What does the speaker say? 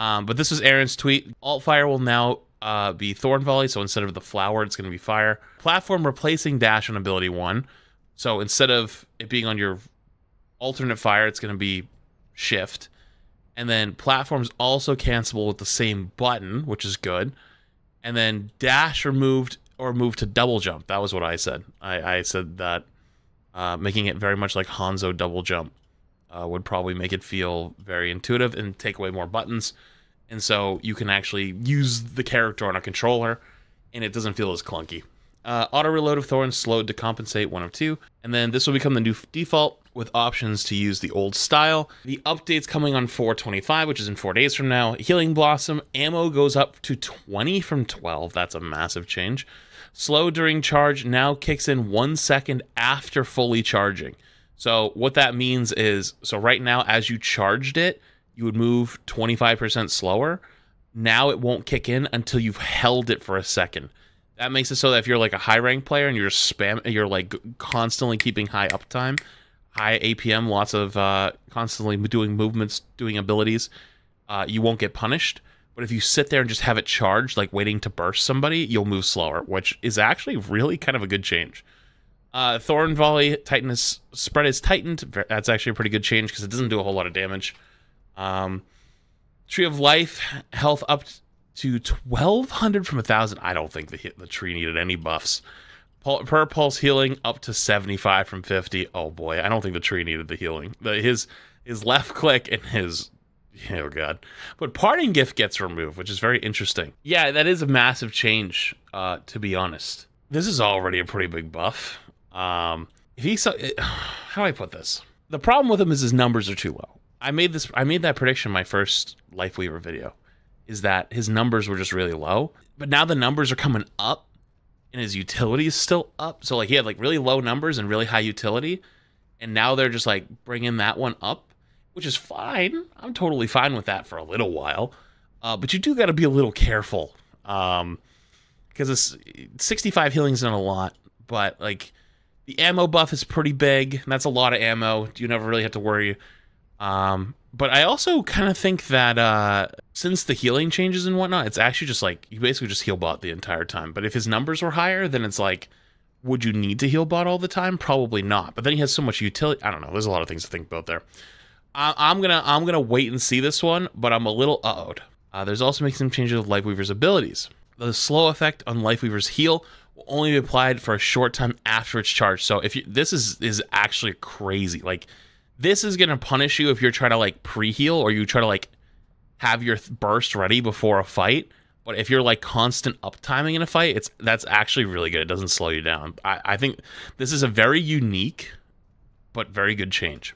But this was Aaron's tweet. Alt fire will now be Thorn Volley, so instead of the flower, it's going to be fire. Platform replacing dash on ability 1. So instead of it being on your alternate fire, it's going to be shift. And then platform's also cancelable with the same button, which is good. And then dash removed or move to double jump. That was what I said. I said that making it very much like Hanzo double jump would probably make it feel very intuitive and take away more buttons. And so you can actually use the character on a controller, and it doesn't feel as clunky. Auto reload of Thorns slowed to compensate 1 of 2. And then this will become the new default with options to use the old style. The update's coming on 4/25, which is in 4 days from now. Healing Blossom. Ammo goes up to 20 from 12. That's a massive change. Slow during charge now kicks in 1 second after fully charging. So what that means is, so right now as you charged it, you would move 25% slower. Now it won't kick in until you've held it for a second. That makes it so that if you're like a high rank player and you're like constantly keeping high uptime, high APM, lots of constantly doing movements, doing abilities, you won't get punished. But if you sit there and just have it charged, like waiting to burst somebody, you'll move slower, which is actually really kind of a good change. Thorn Volley spread is tightened. That's actually a pretty good change because it doesn't do a whole lot of damage. Tree of Life, health up to 1,200 from 1,000. I don't think the tree needed any buffs. Per pulse healing up to 75 from 50. Oh boy, I don't think the tree needed the healing. His left click and his, oh god. But Parting Gift gets removed, which is very interesting. Yeah, that is a massive change, to be honest. This is already a pretty big buff. How do I put this? The problem with him is his numbers are too low. I made that prediction in my first Lifeweaver video, is that his numbers were just really low. But now the numbers are coming up, and his utility is still up. So like he had like really low numbers and really high utility, and now they're just like bringing that one up, which is fine. I'm totally fine with that for a little while. But you do got to be a little careful, because 65 healing is not a lot, but like the ammo buff is pretty big, and that's a lot of ammo. You never really have to worry. But I also kind of think that since the healing changes and whatnot, it's actually just like you basically just heal bot the entire time. But if his numbers were higher, then it's like, would you need to heal bot all the time? Probably not. But then he has so much utility. I don't know. There's a lot of things to think about there. I'm gonna wait and see this one, but I'm a little uh-oh'd. There's also making some changes with Lifeweaver's abilities. The slow effect on Lifeweaver's heal will only be applied for a short time after it's charged. So if this is actually crazy. Like, this is gonna punish you if you're trying to like pre-heal or you try to like have your burst ready before a fight. But if you're like constant uptiming in a fight, that's actually really good. It doesn't slow you down. I think this is a very unique but very good change.